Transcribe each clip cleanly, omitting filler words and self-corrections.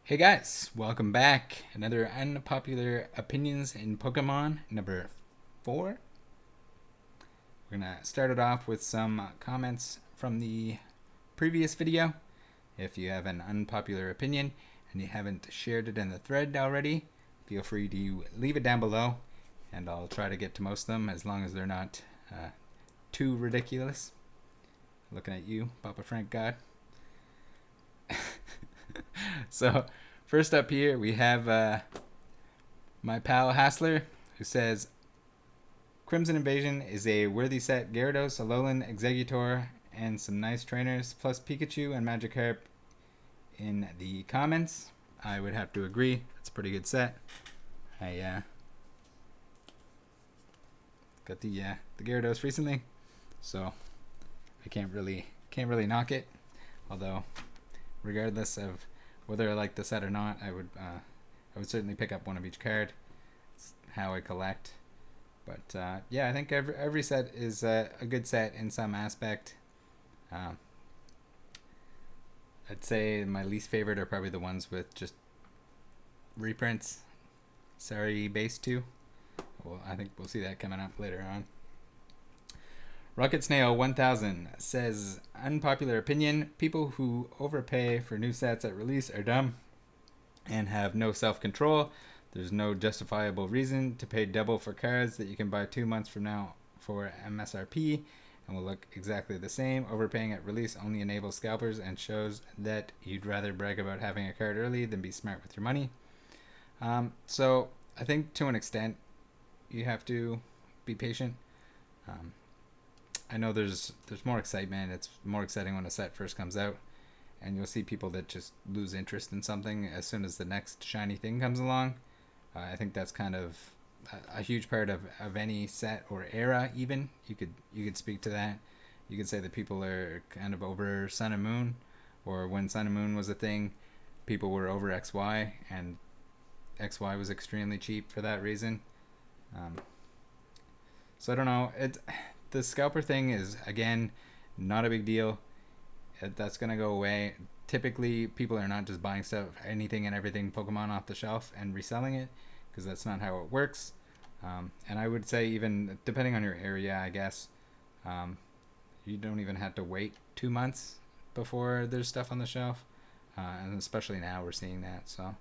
Hey guys, welcome back. Another unpopular opinions in Pokemon number 4. We're gonna start it off with some comments from the previous video. If you have an unpopular opinion and you haven't shared it in the thread already, feel free to leave it down below and I'll try to get to most of them as long as they're not too ridiculous. Looking at you, Papa Frank God. So, first up here, we have my pal Hassler, who says Crimson Invasion is a worthy set. Gyarados, Alolan, Exeggutor, and some nice trainers, plus Pikachu and Magikarp in the comments. I would have to agree. It's a pretty good set. I got the Gyarados recently, so I can't really knock it. Although, regardless of whether I like the set or not, I would certainly pick up one of each card. It's how I collect. But yeah, I think every set is a good set in some aspect. I'd say my least favorite are probably the ones with just reprints. Sorry, base 2. Well, I think we'll see that coming up later on. Rocket Snail 1000 says, unpopular opinion, people who overpay for new sets at release are dumb and have no self-control. There's no justifiable reason to pay double for cards that you can buy 2 months from now for MSRP and will look exactly the same. Overpaying at release only enables scalpers and shows that you'd rather brag about having a card early than be smart with your money. So I think to an extent you have to be patient. I know there's more excitement. It's more exciting when a set first comes out, and you'll see people that just lose interest in something as soon as the next shiny thing comes along. I think that's kind of a huge part of any set or era. Even you could speak to that. You could say that people are kind of over Sun and Moon, or when Sun and Moon was a thing, people were over XY, and XY was extremely cheap for that reason. So I don't know. The scalper thing is, again, not a big deal. That's going to go away. Typically, people are not just buying stuff, anything and everything Pokemon off the shelf and reselling it, because that's not how it works. And I would say, even depending on your area, I guess, you don't even have to wait 2 months before there's stuff on the shelf. And especially now we're seeing that. So,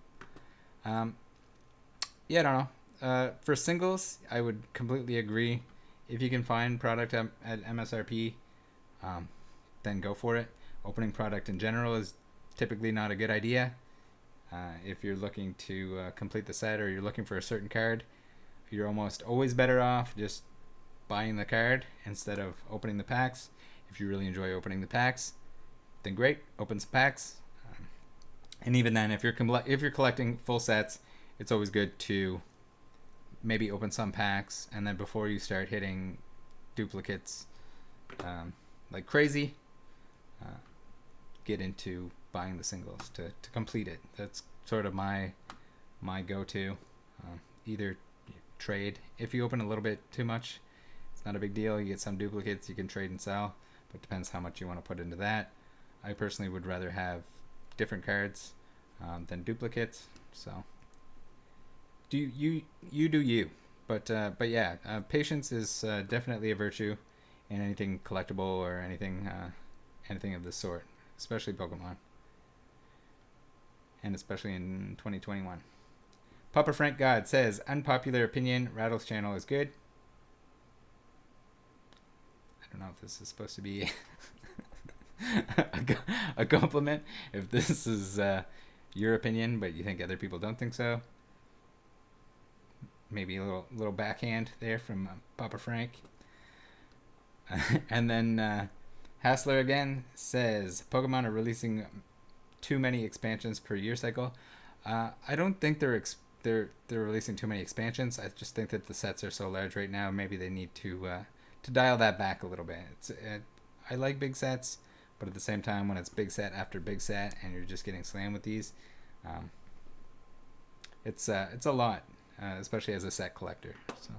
yeah, I don't know. For singles, I would completely agree. If you can find product at MSRP, then go for it. Opening product in general is typically not a good idea. If you're looking to complete the set, or you're looking for a certain card, you're almost always better off just buying the card instead of opening the packs. If you really enjoy opening the packs, then great, open some packs. And even then, if you're collecting full sets, it's always good to maybe open some packs, and then before you start hitting duplicates like crazy, get into buying the singles to complete it. That's sort of my go-to. Either trade. If you open a little bit too much, it's not a big deal. You get some duplicates, you can trade and sell, but it depends how much you want to put into that. I personally would rather have different cards than duplicates, so do you. But yeah, patience is definitely a virtue in anything collectible or anything of this sort, especially Pokemon, and especially in 2021. Papa Frank God says, unpopular opinion, Rattle's channel is good. I don't know if this is supposed to be a compliment, if this is your opinion, but you think other people don't think so. Maybe a little backhand there from Papa Frank. And then Hassler again says, Pokemon are releasing too many expansions per year cycle. I don't think they're releasing too many expansions. I just think that the sets are so large right now. Maybe they need to dial that back a little bit. I like big sets, but at the same time, when it's big set after big set and you're just getting slammed with these, it's a lot. Especially as a set collector. So,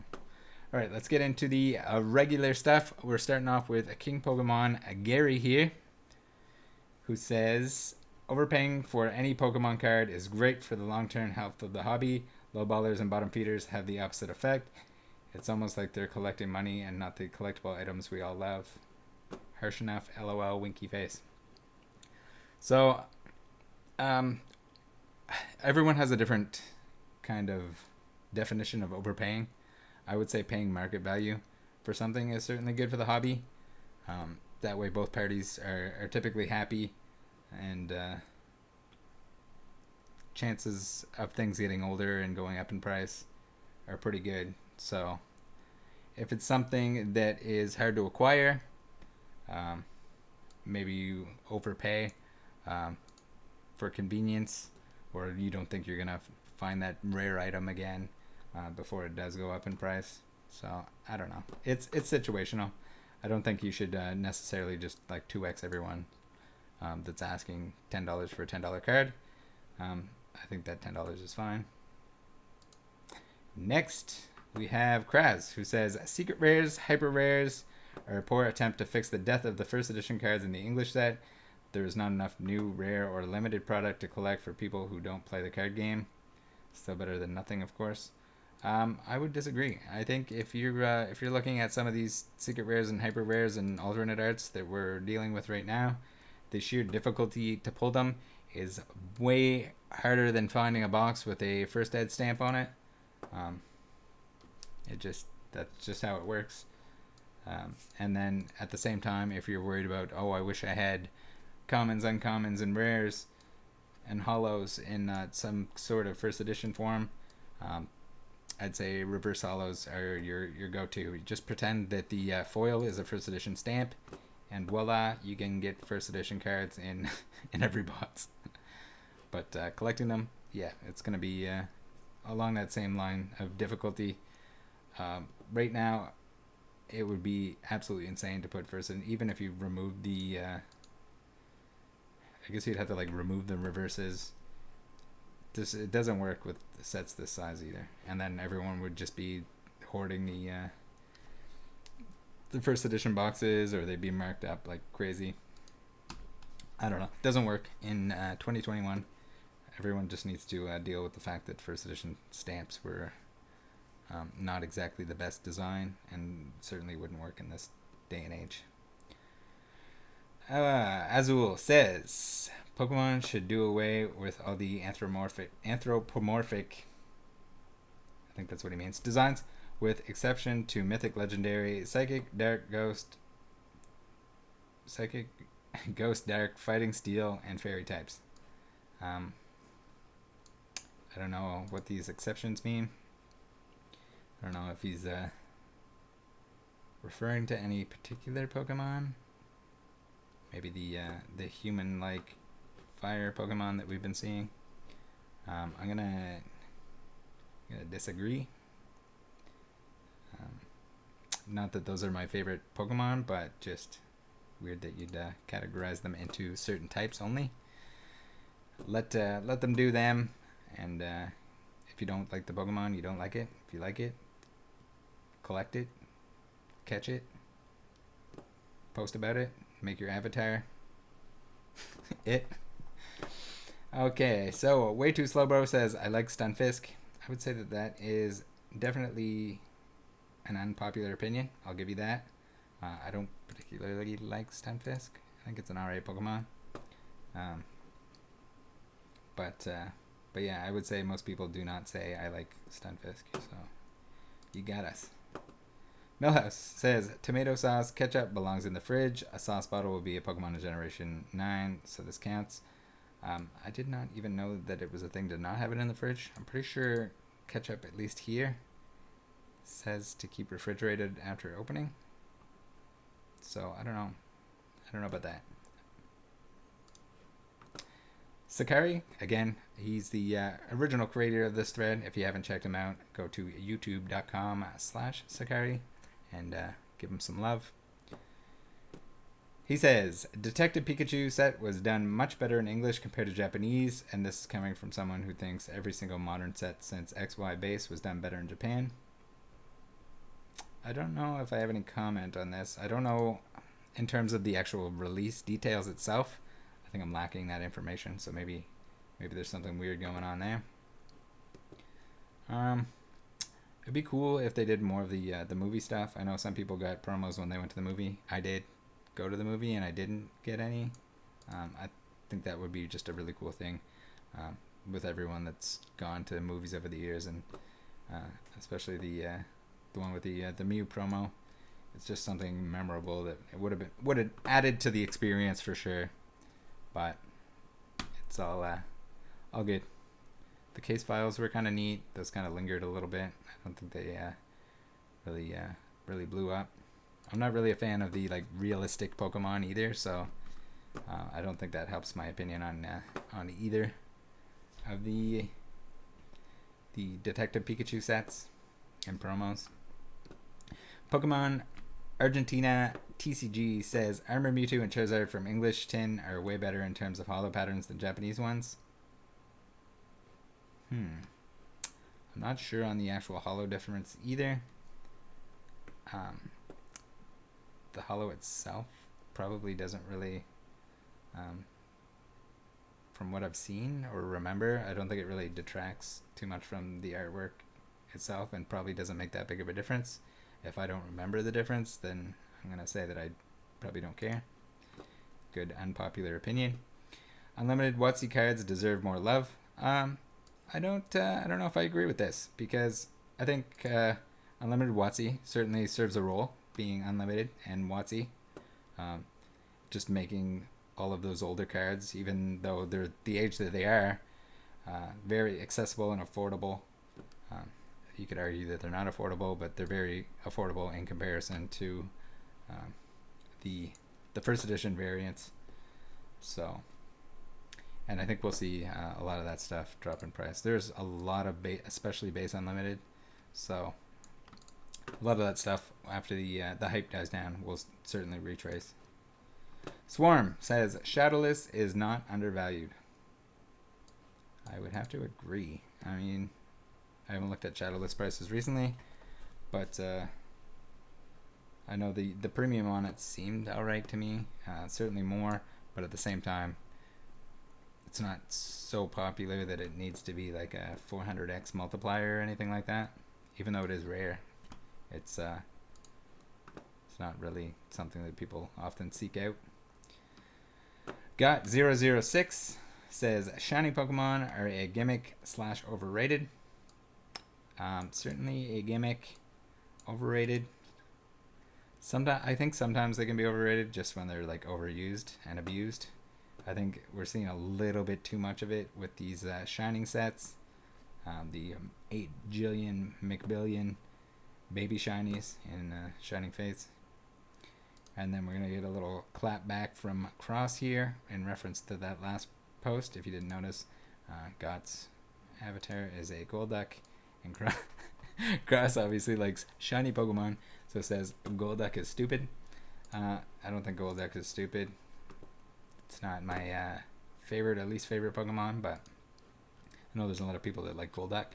all right, let's get into the regular stuff. We're starting off with a King Pokemon, Gary here, who says, Overpaying for any Pokemon card is great for the long-term health of the hobby. Low ballers and bottom feeders have the opposite effect. It's almost like they're collecting money and not the collectible items we all love. Harsh enough, LOL, winky face. So, everyone has a different kind of definition of overpaying. I would say paying market value for something is certainly good for the hobby. That way both parties are typically happy, and chances of things getting older and going up in price are pretty good. So if it's something that is hard to acquire, maybe you overpay for convenience, or you don't think you're gonna find that rare item again before it does go up in price. So I don't know. It's situational. I don't think you should necessarily just like 2x everyone that's asking $10 for a $10 card. I think that $10 is fine. Next, we have Kraz, who says, secret rares, hyper rares are a poor attempt to fix the death of the first edition cards in the English set. There is not enough new, rare, or limited product to collect for people who don't play the card game. Still better than nothing, of course. I would disagree. I think if you're looking at some of these secret rares and hyper rares and alternate arts that we're dealing with right now, the sheer difficulty to pull them is way harder than finding a box with a first ed stamp on it. That's just how it works. And then at the same time, if you're worried about, I wish I had commons, uncommons, and rares and holos in some sort of first edition form, I'd say reverse holos are your go-to. Just pretend that the foil is a first edition stamp, and voila, you can get first edition cards in every box. But collecting them, yeah, it's going to be along that same line of difficulty. Right now, it would be absolutely insane to put first, and even if you remove the, I guess you'd have to like remove the reverses. It doesn't work with sets this size either, and then everyone would just be hoarding the first edition boxes, or they'd be marked up like crazy. I don't know. It doesn't work in 2021. Everyone just needs to deal with the fact that first edition stamps were not exactly the best design, and certainly wouldn't work in this day and age. Azul says, Pokemon should do away with all the anthropomorphic, I think that's what he means, designs, with exception to mythic, legendary, psychic, dark, ghost, dark, fighting, steel, and fairy types. I don't know what these exceptions mean. I don't know if he's referring to any particular Pokemon. Maybe the human-like fire Pokemon that we've been seeing. I'm gonna disagree. Not that those are my favorite Pokemon, but just weird that you'd categorize them into certain types only. Let them do them, and if you don't like the Pokemon, you don't like it. If you like it, collect it, catch it, post about it, make your avatar it. Okay, so Way Too Slow Bro says, I like Stunfisk. I would say that is definitely an unpopular opinion. I'll give you that. I don't particularly like Stunfisk. I think it's an RA Pokemon. But yeah, I would say most people do not say I like Stunfisk. So you got us. Millhouse says, tomato sauce ketchup belongs in the fridge. A sauce bottle will be a Pokemon of Generation 9, so this counts. I did not even know that it was a thing to not have it in the fridge. I'm pretty sure ketchup, at least here, says to keep refrigerated after opening. So I don't know. I don't know about that. Sacari, again, he's the original creator of this thread. If you haven't checked him out, go to youtube.com/Sacari and give him some love. He says, Detective Pikachu set was done much better in English compared to Japanese, and this is coming from someone who thinks every single modern set since XY base was done better in Japan. I don't know if I have any comment on this. I don't know in terms of the actual release details itself. I think I'm lacking that information, so maybe there's something weird going on there. It'd be cool if they did more of the movie stuff. I know some people got promos when they went to the movie. I did go to the movie and I didn't get any. I think that would be just a really cool thing with everyone that's gone to movies over the years, and especially the one with the Mew promo. It's just something memorable that it would have added to the experience for sure. But it's all good. The case files were kind of neat. Those kind of lingered a little bit. I don't think they really blew up. I'm not really a fan of the like realistic Pokemon either, so I don't think that helps my opinion on either of the Detective Pikachu sets and promos. Pokemon Argentina TCG says Armor Mewtwo and Charizard from English tin are way better in terms of holo patterns than Japanese ones. I'm not sure on the actual holo difference either. The holo itself probably doesn't really, from what I've seen or remember, I don't think it really detracts too much from the artwork itself, and probably doesn't make that big of a difference. If I don't remember the difference, then I'm going to say that I probably don't care. Good unpopular opinion. Unlimited WotC cards deserve more love. I don't know if I agree with this, because I think unlimited WotC certainly serves a role, being unlimited and WotC. Just making all of those older cards, even though they're the age that they are, very accessible and affordable. You could argue that they're not affordable, but they're very affordable in comparison to the first edition variants. So, and I think we'll see a lot of that stuff drop in price. There's a lot of especially base unlimited, so a lot of that stuff after the hype dies down will certainly retrace. Swarm says Shadowless is not undervalued. I would have to agree. I mean, I haven't looked at Shadowless prices recently, but I know the premium on it seemed alright to me. Certainly more, but at the same time, it's not so popular that it needs to be like a 400x multiplier or anything like that. Even though it is rare, it's not really something that people often seek out. Got 006 says shiny Pokemon are a gimmick / overrated. Certainly a gimmick, overrated. I think sometimes they can be overrated just when they're like overused and abused. I think we're seeing a little bit too much of it with these shining sets. The 8 jillion McBillion baby shinies in Shining Fates. And then we're going to get a little clap back from Cross here in reference to that last post. If you didn't notice, Got's avatar is a Golduck, and Cross obviously likes shiny Pokemon, so says Golduck is stupid. I don't think Golduck is stupid. It's not my favorite or least favorite Pokemon, but I know there's a lot of people that like Golduck.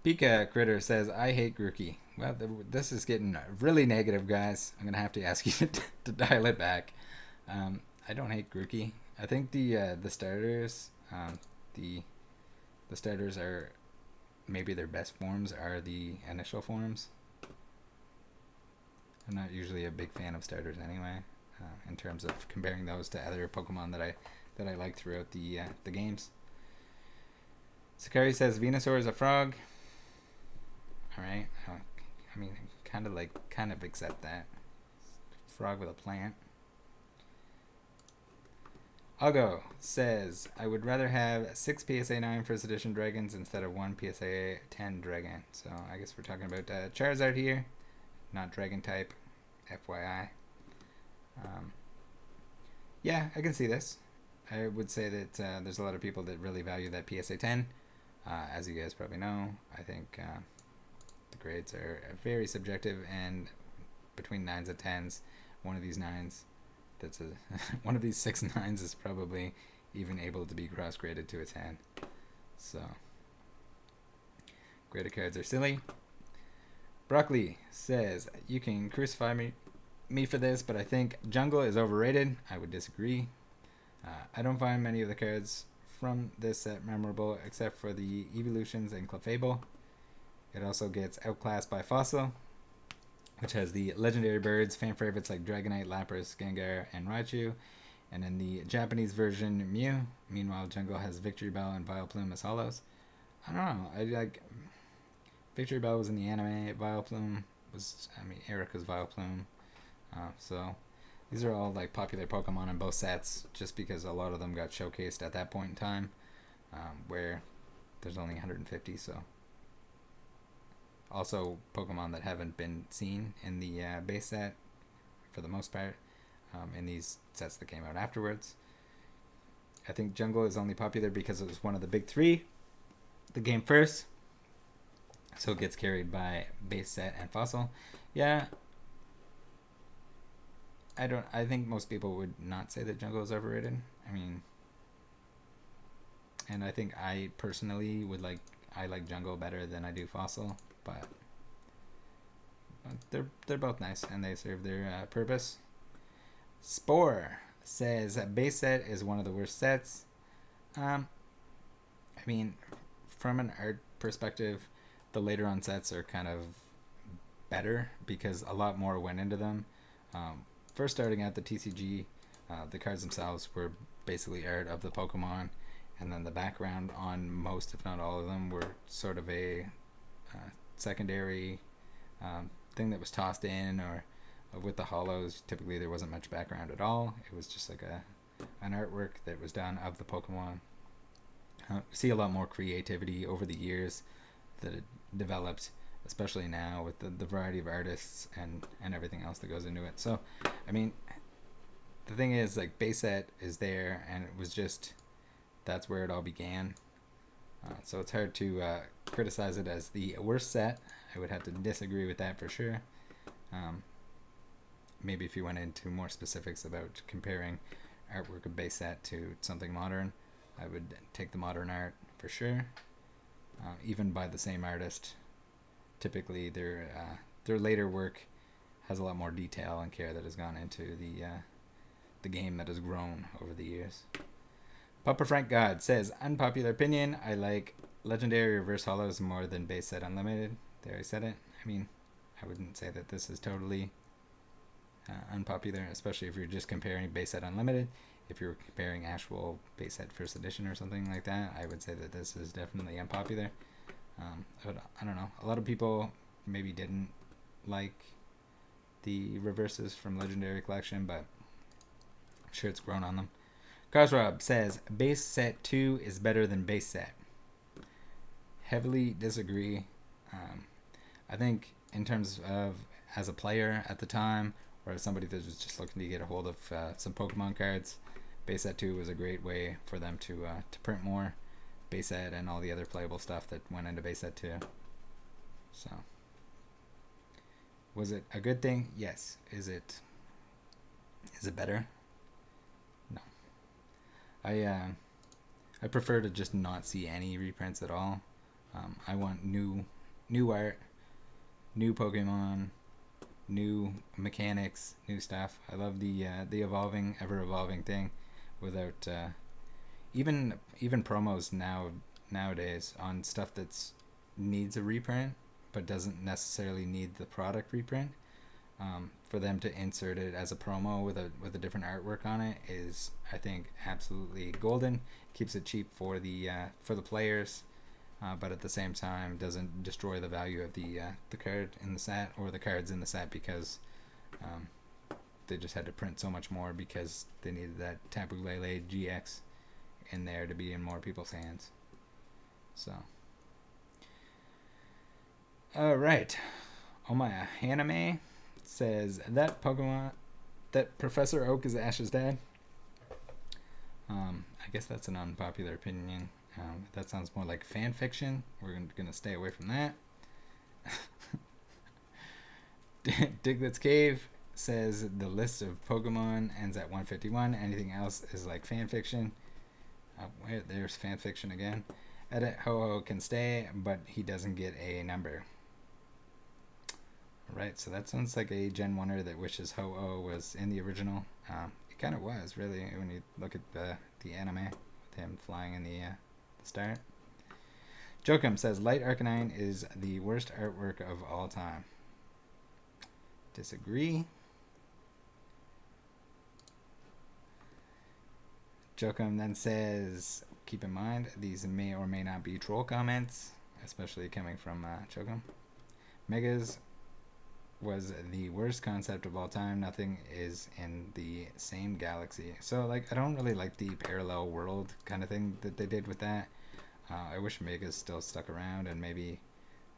Pika Critter says, I hate Grookey. Well, this is getting really negative, guys. I'm going to have to ask you to dial it back. I don't hate Grookey. I think the starters, the starters are, maybe their best forms are the initial forms. I'm not usually a big fan of starters anyway, in terms of comparing those to other Pokemon that I like throughout the games. Sacari says Venusaur is a frog. Alright, I mean, kind of accept that. Frog with a plant. Algo says, I would rather have 6 PSA 9 first edition dragons instead of 1 PSA 10 dragon. So I guess we're talking about Charizard here, not dragon type, FYI. Yeah, I can see this. I would say that there's a lot of people that really value that PSA 10. As you guys probably know, I think the grades are very subjective, and between 9s and 10s, one of these 9s, one of these 6 9s is probably even able to be cross-graded to a 10. So, graded cards are silly. Broccoli says, you can crucify me for this, but I think Jungle is overrated. I would disagree. I don't find many of the cards from this set memorable except for the Evolutions and Clefable. It also gets outclassed by Fossil, which has the legendary birds, fan favorites like Dragonite, Lapras, Gengar, and Raichu. And in the Japanese version, Mew. Meanwhile, Jungle has Victory Bell and Vileplume as holos. I don't know. I like Victory Bell was in the anime. Vileplume was, Erica's Vileplume. So these are all like popular Pokemon in both sets, just because a lot of them got showcased at that point in time, where there's only 150. So also Pokemon that haven't been seen in the base set for the most part, in these sets that came out afterwards. I think Jungle is only popular because it was one of the big three that came first, so it gets carried by base set and Fossil. Yeah, I think most people would not say that Jungle is overrated. And I think I personally I like Jungle better than I do Fossil, but they're both nice and they serve their purpose. Spore says that base set is one of the worst sets. From an art perspective, the later on sets are kind of better because a lot more went into them. First starting at the TCG, the cards themselves were basically art of the Pokemon, and then the background on most, if not all of them, were sort of a secondary thing that was tossed in, or with the holos, typically there wasn't much background at all. It was just like an artwork that was done of the Pokemon. See a lot more creativity over the years that it developed, especially now with the variety of artists and everything else that goes into it. So, the thing is, like, base set is there, and it was just, that's where it all began. So it's hard to criticize it as the worst set. I would have to disagree with that for sure. Maybe if you went into more specifics about comparing artwork of base set to something modern, I would take the modern art for sure. Even by the same artist, typically their later work has a lot more detail and care that has gone into the game that has grown over the years. Papa Frank God says, unpopular opinion, I like legendary reverse holos more than base set unlimited. There, I said it. I wouldn't say that this is totally unpopular, especially if you're just comparing base set unlimited. If you're comparing actual base set first edition or something like that, I would say that this is definitely unpopular. But I don't know. A lot of people maybe didn't like the reverses from Legendary Collection, but I'm sure it's grown on them. Cosrob says, base set 2 is better than base set. Heavily disagree. I think in terms of as a player at the time, or as somebody that was just looking to get a hold of some Pokemon cards, base set 2 was a great way for them to print more base set and all the other playable stuff that went into base set 2. So, was it a good thing? Yes. Is it better? No. I prefer to just not see any reprints at all. I want new art, new Pokemon, new mechanics, new stuff. I love the evolving, ever evolving thing, without even promos nowadays on stuff that's needs a reprint but doesn't necessarily need the product reprint. For them to insert it as a promo with a different artwork on it is, I think, absolutely golden. Keeps it cheap for the players, but at the same time doesn't destroy the value of the card in the set or the cards in the set, because they just had to print so much more because they needed that Tapu Lele GX in there to be in more people's hands. So, all right, Omaya Haname says that Professor Oak is Ash's dad. I guess that's an unpopular opinion. That sounds more like fan fiction. We're gonna stay away from that. Diglett's Cave says the list of Pokemon ends at 151. Anything else is like fan fiction. There's fan fiction again. Edit Ho-Oh can stay, but he doesn't get a number. Right, so that sounds like a Gen 1er that wishes Ho-Oh was in the original. It kind of was, really, when you look at the anime with him flying in the start. Jokum says, Light Arcanine is the worst artwork of all time. Disagree. Jokum then says, keep in mind, these may or may not be troll comments, especially coming from Jokum. Megas was the worst concept of all time. Nothing is in the same galaxy. So, like, I don't really like the parallel world kind of thing that they did with that. I wish Megas still stuck around, and maybe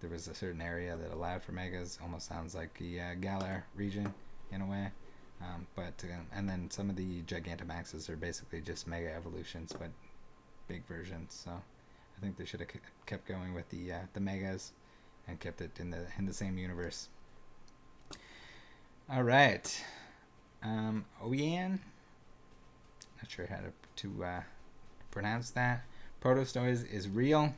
there was a certain area that allowed for Megas. Almost sounds like the Galar region in a way. And then some of the Gigantamaxes are basically just Mega evolutions, but big versions. So I think they should have kept going with the Megas and kept it in the same universe. All right, Oyan. Not sure how to pronounce that. Protostoys is real.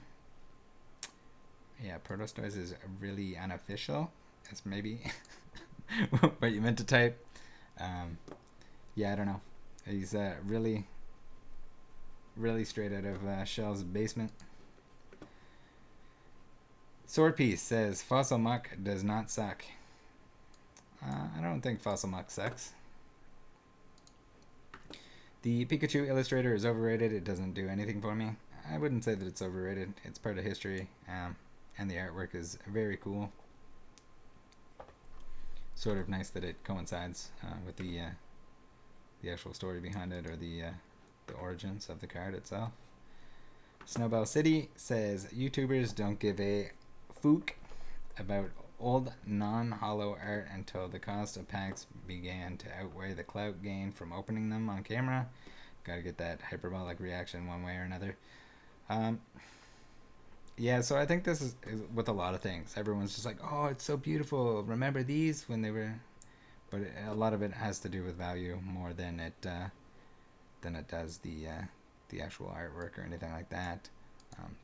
Yeah, Protostoys is really unofficial. That's maybe what you meant to type. Yeah, I don't know. He's really straight out of Shell's basement. Swordpiece says Fossil Muck does not suck. I don't think Fossil Muck sucks. The Pikachu illustrator is overrated. It doesn't do anything for me. I wouldn't say that it's overrated. It's part of history, and the artwork is very cool. Sort of nice that it coincides with the actual story behind it, or the origins of the card itself. Snowball City says YouTubers don't give a fook about old non-holo art until the cost of packs began to outweigh the clout gain from opening them on camera. Gotta get that hyperbolic reaction one way or another. Yeah, so I think this is with a lot of things. Everyone's just like, oh, it's so beautiful. Remember these when they were... But a lot of it has to do with value more than it does the actual artwork or anything like that.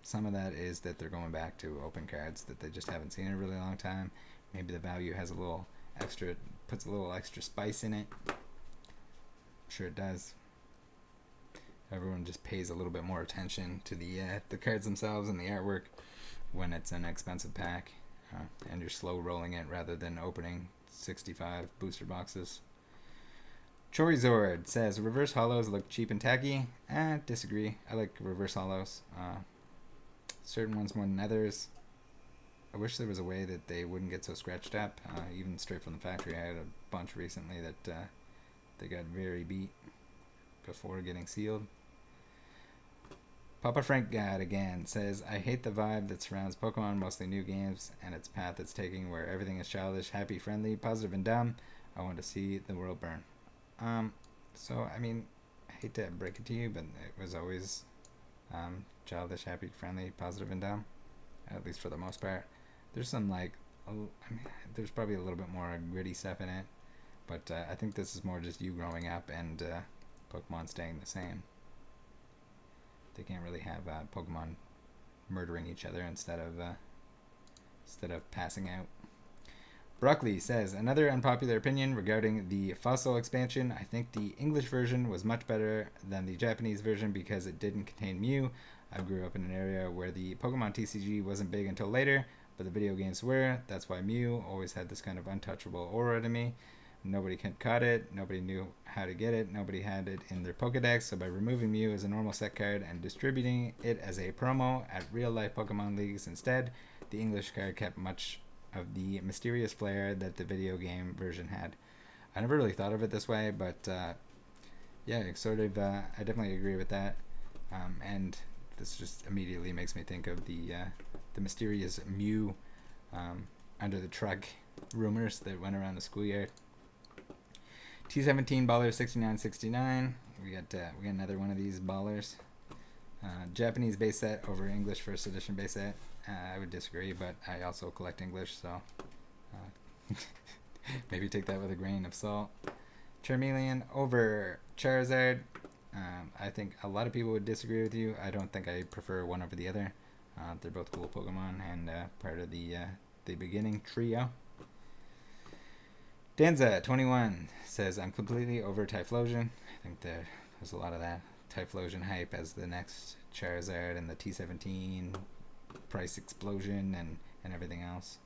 Some of that is that they're going back to open cards that they just haven't seen in a really long time. Maybe the value has a little extra, puts a little extra spice in it. I'm sure it does. Everyone just pays a little bit more attention to the cards themselves and the artwork when it's an expensive pack, and you're slow rolling it rather than opening 65 booster boxes. Chorizord says reverse holos look cheap and tacky. Disagree. I like reverse holos. Certain ones more than others. I wish there was a way that they wouldn't get so scratched up. Even straight from the factory, I had a bunch recently that they got very beat before getting sealed. Papa Frank God again says, I hate the vibe that surrounds Pokemon, mostly new games, and its path it's taking where everything is childish, happy, friendly, positive, and dumb. I want to see the world burn. So, I mean, I hate to break it to you, but it was always childish, happy, friendly, positive, and dumb, at least for the most part. There's some, like, there's probably a little bit more gritty stuff in it, but I think this is more just you growing up and Pokemon staying the same. They can't really have Pokemon murdering each other instead of passing out. Broccoli says, another unpopular opinion regarding the Fossil expansion. I think the English version was much better than the Japanese version because it didn't contain Mew. I grew up in an area where the Pokemon TCG wasn't big until later, but the video games were. That's why Mew always had this kind of untouchable aura to me. Nobody caught it, nobody knew how to get it, nobody had it in their Pokedex, so by removing Mew as a normal set card and distributing it as a promo at real-life Pokemon leagues instead, the English card kept much of the mysterious flair that the video game version had. I never really thought of it this way, but yeah, sort of, I definitely agree with that, and this just immediately makes me think of the mysterious Mew under the truck rumors that went around the schoolyard. T17 Baller 6969. We got another one of these ballers. Japanese base set over English first edition base set. I would disagree, but I also collect English, so maybe take that with a grain of salt. Charmeleon over Charizard. I think a lot of people would disagree with you. I don't think I prefer one over the other. They're both cool Pokemon and part of the beginning trio. Danza21 says, I'm completely over Typhlosion. I think there's a lot of that Typhlosion hype as the next Charizard and the T17 price explosion and everything else.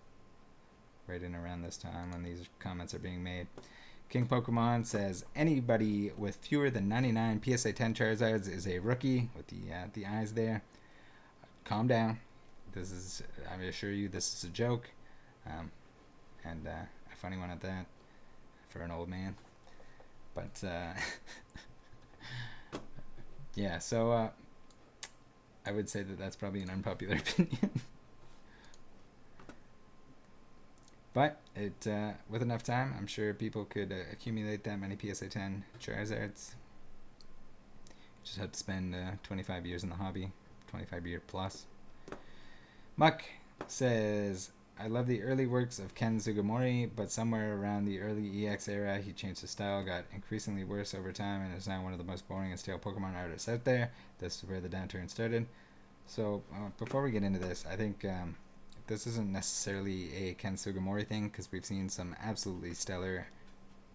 Right in around this time when these comments are being made. King Pokemon says, anybody with fewer than 99 PSA 10 Charizards is a rookie, with the eyes there. Calm down. I assure you, this is a joke. And a funny one at that, for an old man. But, yeah, so I would say that that's probably an unpopular opinion. But it with enough time, I'm sure people could accumulate that many PSA 10 Charizards. Just have to spend 25 years in the hobby, 25 year plus. Muck says, I love the early works of Ken Sugimori, but somewhere around the early EX era, he changed his style, got increasingly worse over time, and is now one of the most boring and stale Pokemon artists out there. This is where the downturn started. So before we get into this, I think this isn't necessarily a Ken Sugimori thing, because we've seen some absolutely stellar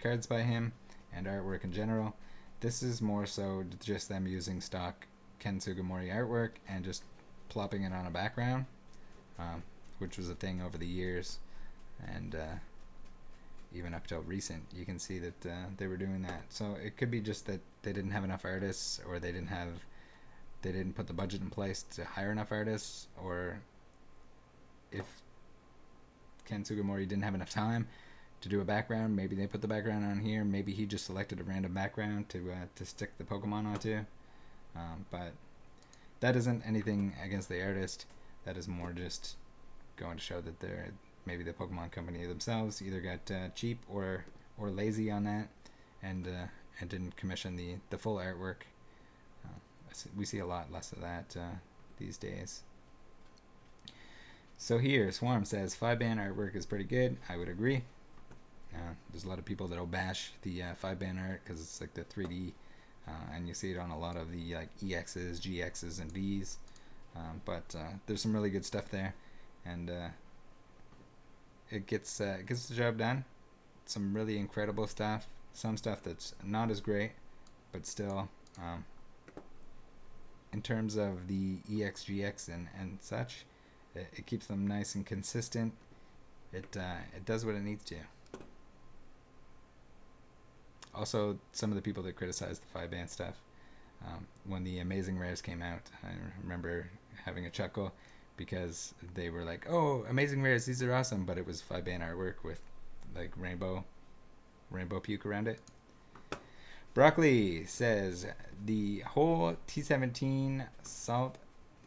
cards by him and artwork in general. This is more so just them using stock Ken Sugimori artwork and just plopping it on a background, which was a thing over the years, and even up till recent, you can see that they were doing that. So it could be just that they didn't have enough artists, or they didn't put the budget in place to hire enough artists, or if Ken Sugimori didn't have enough time to do a background, maybe they put the background on here. Maybe he just selected a random background to stick the Pokemon onto. But that isn't anything against the artist. That is more just going to show that maybe the Pokemon company themselves either got cheap or lazy on that, and didn't commission the full artwork. We see a lot less of that these days. So here, Swarm says, 5-band artwork is pretty good. I would agree. There's a lot of people that'll bash the 5-band art because it's like the 3D, and you see it on a lot of the like EXs, GXs, and Vs. But there's some really good stuff there, and it gets the job done. Some really incredible stuff. Some stuff that's not as great, but still, in terms of the EX, GX, and such, it keeps them nice and consistent. It does what it needs to. Also, some of the people that criticize the 5-band stuff, when the Amazing Rares came out, I remember having a chuckle because they were like, "Oh, Amazing Rares, these are awesome," but it was 5-band artwork with like rainbow puke around it. Broccoli says, the whole T17 salt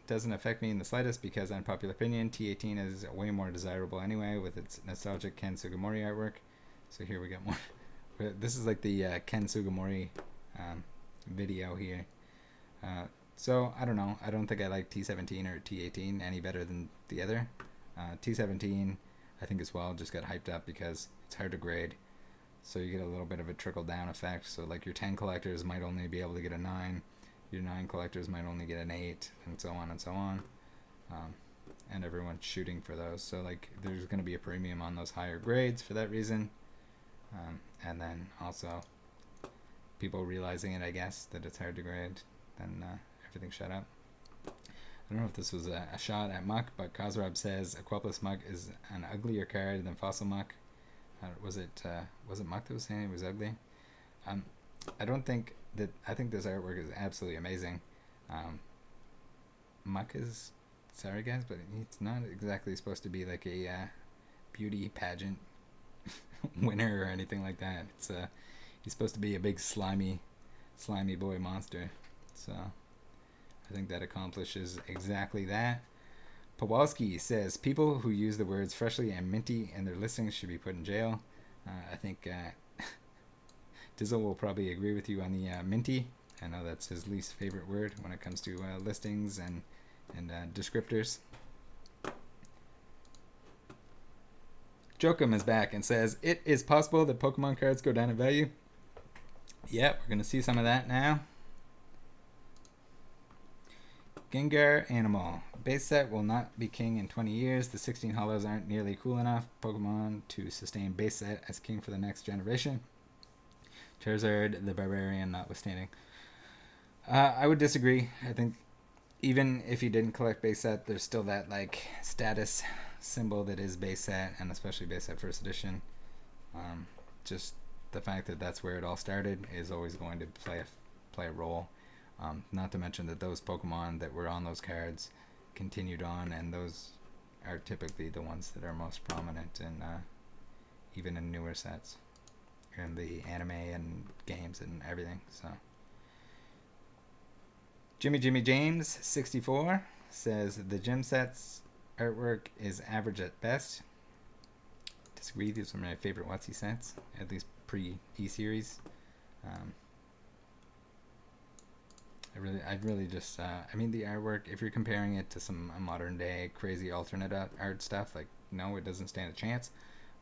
doesn't affect me in the slightest because, unpopular opinion, T18 is way more desirable anyway with its nostalgic Ken Sugimori artwork. So here we got more. This is like the Ken Sugimori video here. So I don't know. I don't think I like T17 or T18 any better than the other. T17, I think as well, just got hyped up because it's hard to grade. So you get a little bit of a trickle down effect. So like your 10 collectors might only be able to get a 9. Your 9 collectors might only get an 8, and so on and so on. And everyone's shooting for those. So like there's going to be a premium on those higher grades for that reason. And then also people realizing it, I guess, that it's hard to grade. Then everything shut up. I don't know if this was a shot at Muck, but Kozrob says Aquaplus Muck is an uglier card than Fossil Muck. Was it Muck that was saying it was ugly? I don't think that. I think this artwork is absolutely amazing. Muck is, sorry guys, but it's not exactly supposed to be like a beauty pageant winner or anything like that. It's he's supposed to be a big slimy boy monster. So I think that accomplishes exactly that. Pawalski says, people who use the words freshly and minty in their listings should be put in jail. I think Dizzle will probably agree with you on the minty. I know that's his least favorite word when it comes to listings and descriptors. Jokum is back and says, it is possible that Pokemon cards go down in value. Yeah, we're going to see some of that now. Gengar Animal. Base set will not be king in 20 years. The 16 holos aren't nearly cool enough Pokemon to sustain base set as king for the next generation. Charizard, the Barbarian notwithstanding. I would disagree. I think even if you didn't collect base set, there's still that like status symbol that is base set, and especially base set first edition. Just the fact that that's where it all started is always going to play a role. Not to mention that those Pokemon that were on those cards continued on, and those are typically the ones that are most prominent in even in newer sets, in the anime and games and everything. So Jimmy James 64 says the gym sets artwork is average at best. Disagree. These are my favorite WotC sets, at least pre E-Series. I really just, I mean, the artwork, if you're comparing it to some modern day crazy alternate art stuff, like, no, it doesn't stand a chance.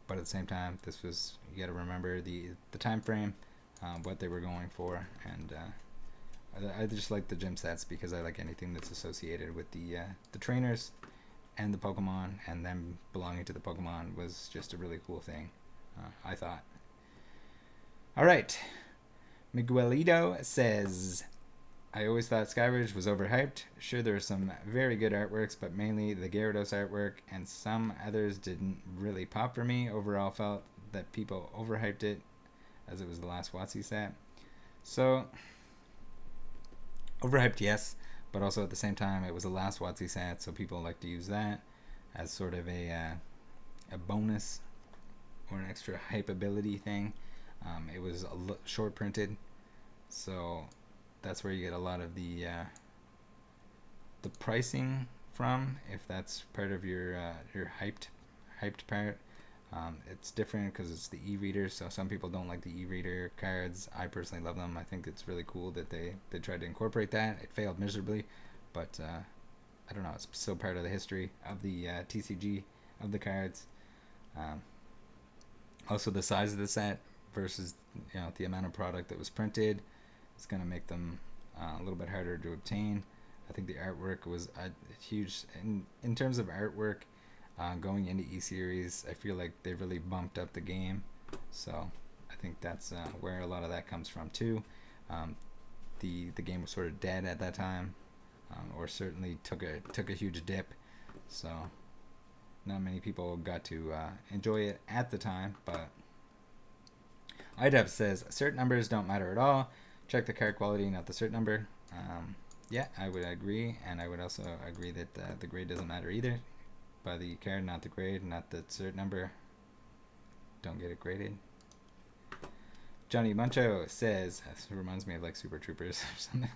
But at the same time, this was, you got to remember the time frame, what they were going for, and I just like the gym sets because I like anything that's associated with the trainers and the Pokemon, and them belonging to the Pokemon was just a really cool thing, I thought. All right. Miguelito says, I always thought Skyridge was overhyped. Sure, there are some very good artworks, but mainly the Gyarados artwork, and some others didn't really pop for me. Overall, felt that people overhyped it, as it was the last WotC set. So, overhyped, yes, but also at the same time, it was the last WotC set, so people like to use that as sort of a bonus or an extra hype ability thing. It was short printed, so that's where you get a lot of the pricing from, if that's part of your hyped part. It's different because it's the e-reader, so some people don't like the e-reader cards. I personally love them. I think it's really cool that they tried to incorporate that. It failed miserably, but I don't know, it's still part of the history of the TCG of the cards. Also, the size of the set versus the amount of product that was printed, it's going to make them a little bit harder to obtain. I think the artwork was a huge, in terms of artwork, going into E-Series, I feel like they really bumped up the game. So I think that's where a lot of that comes from too. The game was sort of dead at that time, or certainly took a huge dip. So not many people got to enjoy it at the time. But IDEP says cert numbers don't matter at all. Check the card quality, not the cert number. Yeah, I would agree, and I would also agree that the grade doesn't matter either. By the card, not the grade, not the cert number. Don't get it graded. Johnny Muncho says, this reminds me of like Super Troopers or something.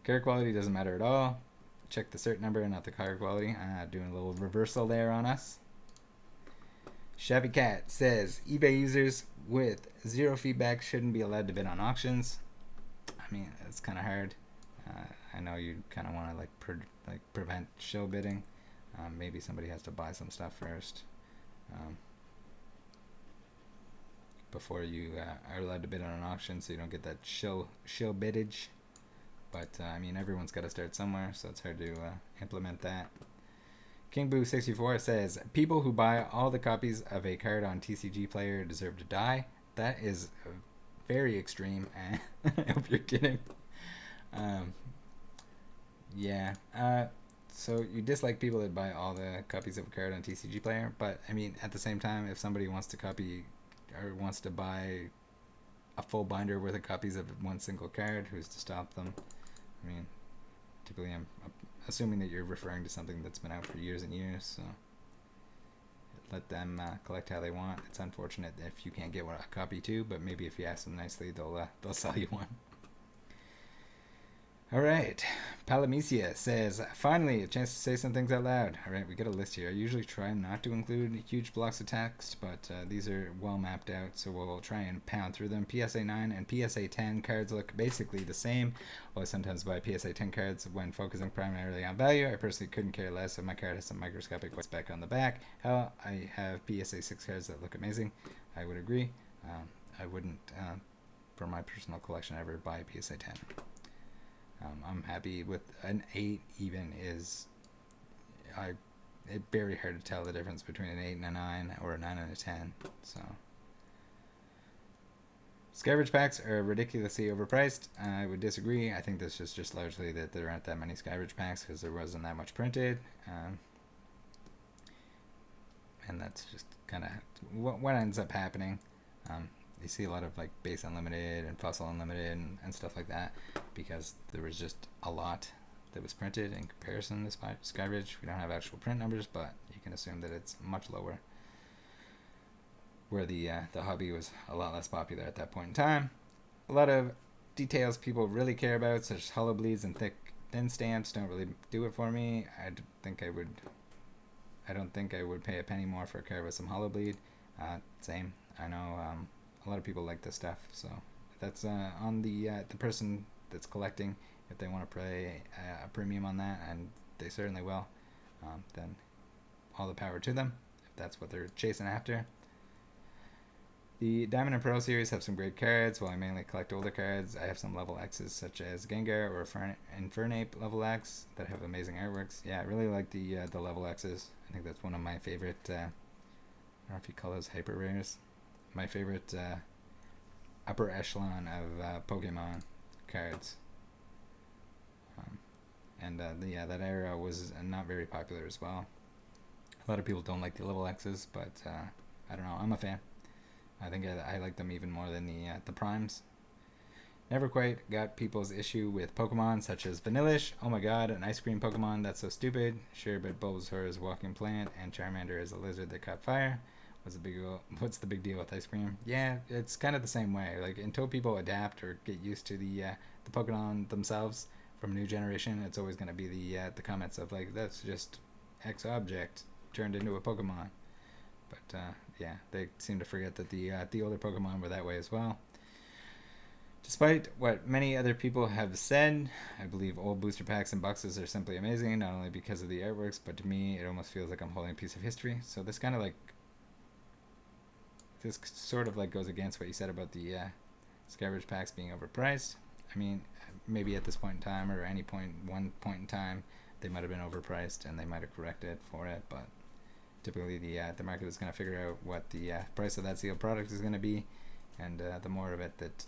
Card quality doesn't matter at all. Check the cert number, not the card quality. Doing a little reversal there on us. Shabby Cat says, eBay users with zero feedback shouldn't be allowed to bid on auctions. I mean, it's kind of hard. I know you kind of want to prevent shill bidding. Maybe somebody has to buy some stuff first before you are allowed to bid on an auction, so you don't get that shill biddage. But I mean, everyone's got to start somewhere, so it's hard to implement that. KingBoo64 says, people who buy all the copies of a card on TCG Player deserve to die. That is very extreme. I hope you're kidding. Yeah. So you dislike people that buy all the copies of a card on TCG Player, but I mean, at the same time, if somebody wants to copy or wants to buy a full binder worth of copies of one single card, who's to stop them? I mean, typically I'm assuming that you're referring to something that's been out for years and years, so let them collect how they want. It's unfortunate if you can't get a copy too, but maybe if you ask them nicely, they'll sell you one. All right. Palamecia says, finally, a chance to say some things out loud. All right, we got a list here. I usually try not to include huge blocks of text, but these are well mapped out, so we'll try and pound through them. PSA 9 and PSA 10 cards look basically the same. While I sometimes buy PSA 10 cards when focusing primarily on value, I personally couldn't care less if my card has some microscopic white speck on the back. Hell, I have PSA 6 cards that look amazing. I would agree. I wouldn't, for my personal collection, ever buy PSA 10. I'm happy with an 8 even is it's very hard to tell the difference between an 8 and a 9 or a 9 and a 10. So scavenge packs are ridiculously overpriced. I would disagree. I think this is just largely that there aren't that many scavenge packs because there wasn't that much printed. And that's just kind of what ends up happening. You see a lot of like base unlimited and fossil unlimited and stuff like that because there was just a lot that was printed in comparison to Skybridge. We don't have actual print numbers, but you can assume that it's much lower. Where the hobby was a lot less popular at that point in time. A lot of details people really care about, such as hollow bleeds and thin stamps, don't really do it for me. I don't think I would pay a penny more for a card with some hollow bleed. Same. I know a lot of people like this stuff, so that's on the person that's collecting. If they want to pay a premium on that, and they certainly will, then all the power to them if that's what they're chasing after. The Diamond and Pearl series have some great cards. While I mainly collect older cards, I have some level X's such as Gengar or Infernape level X that have amazing artworks. Yeah, I really like the level X's. I think that's one of my favorite, I don't know if you call those hyper rares. My favorite upper echelon of Pokemon cards. That era was not very popular as well. A lot of people don't like the level X's, but I don't know. I'm a fan. I think I like them even more than the primes. Never quite got people's issue with Pokemon such as Vanillish. Oh my god, an ice cream Pokemon, that's so stupid. Sure, but Bulbasaur is a walking plant and Charmander is a lizard that caught fire. What's the big deal with ice cream? Yeah, it's kind of the same way. Like until people adapt or get used to the Pokemon themselves from a new generation, it's always going to be the comments of like that's just X object turned into a Pokemon. But yeah, they seem to forget that the older Pokemon were that way as well. Despite what many other people have said, I believe old booster packs and boxes are simply amazing, not only because of the artworks, but to me, it almost feels like I'm holding a piece of history. So this sort of like goes against what you said about the scavenge packs being overpriced. I mean, maybe at this point in time or one point in time, they might have been overpriced and they might have corrected for it, but typically the market is going to figure out what the price of that sealed product is going to be, and the more of it that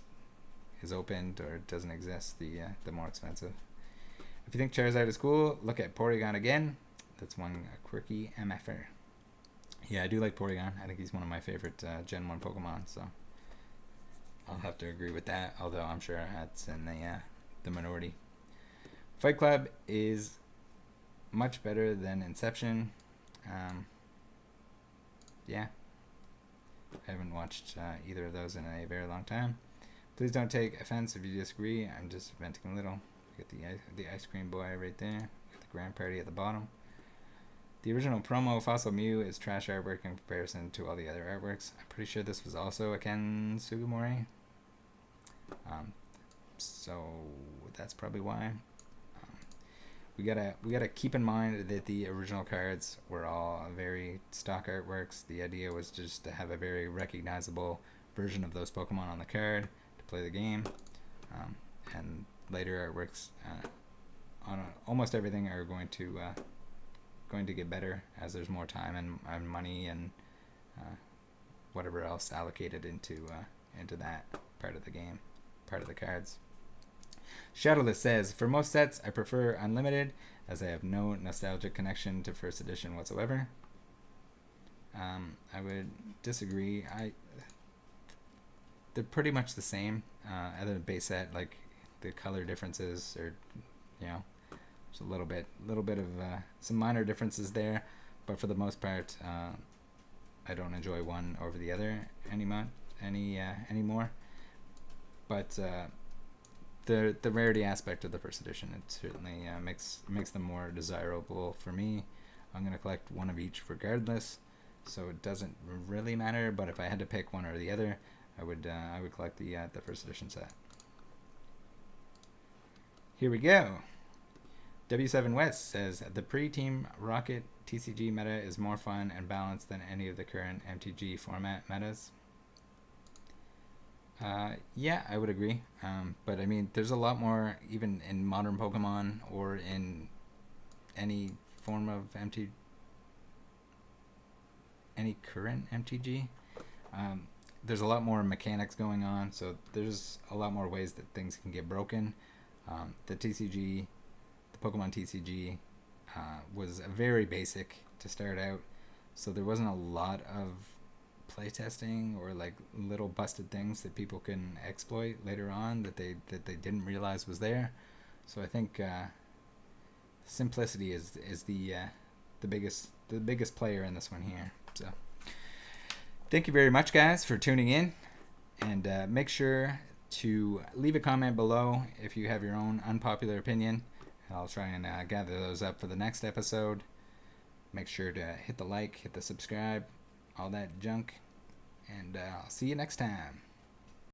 is opened or doesn't exist, the more expensive. If you think Charizard is cool, look at Porygon again. That's one quirky MFR. Yeah, I do like Porygon. I think he's one of my favorite Gen 1 Pokemon, so I'll have to agree with that, although I'm sure that's in the minority. Fight Club is much better than Inception. Yeah, I haven't watched either of those in a very long time. Please don't take offense if you disagree. I'm just venting a little. Get the ice cream boy right there. Got the grand party at the bottom. The original promo Fossil Mew is trash artwork in comparison to all the other artworks. I'm pretty sure this was also a Ken Sugimori. So that's probably why. We gotta keep in mind that the original cards were all very stock artworks. The idea was just to have a very recognizable version of those Pokemon on the card to play the game, and later artworks on almost everything are going to get better as there's more time and money and whatever else allocated into that part of the game, part of the cards. Shadowless says, for most sets, I prefer Unlimited, as I have no nostalgic connection to first edition whatsoever. I would disagree. They're pretty much the same, other than base set, like the color differences, or there's a little bit of some minor differences there, but for the most part, I don't enjoy one over the other anymore. But the rarity aspect of the first edition, it certainly makes them more desirable for me. I'm going to collect one of each regardless, so it doesn't really matter, but if I had to pick one or the other, I would collect the first edition set. Here we go. W7 West says, the pre-Team Rocket TCG meta is more fun and balanced than any of the current MTG format metas. Yeah, I would agree. But I mean, there's a lot more even in modern Pokemon or in any form of any current MTG. Um, there's a lot more mechanics going on, so there's a lot more ways that things can get broken. The TCG, the Pokemon TCG, was very basic to start out, so there wasn't a lot of playtesting or like little busted things that people can exploit later on that they didn't realize was there. So I think simplicity is the biggest player in this one here. So thank you very much, guys, for tuning in, and make sure to leave a comment below if you have your own unpopular opinion. I'll try and gather those up for the next episode. Make sure to hit the like, hit the subscribe, all that junk, and I'll see you next time.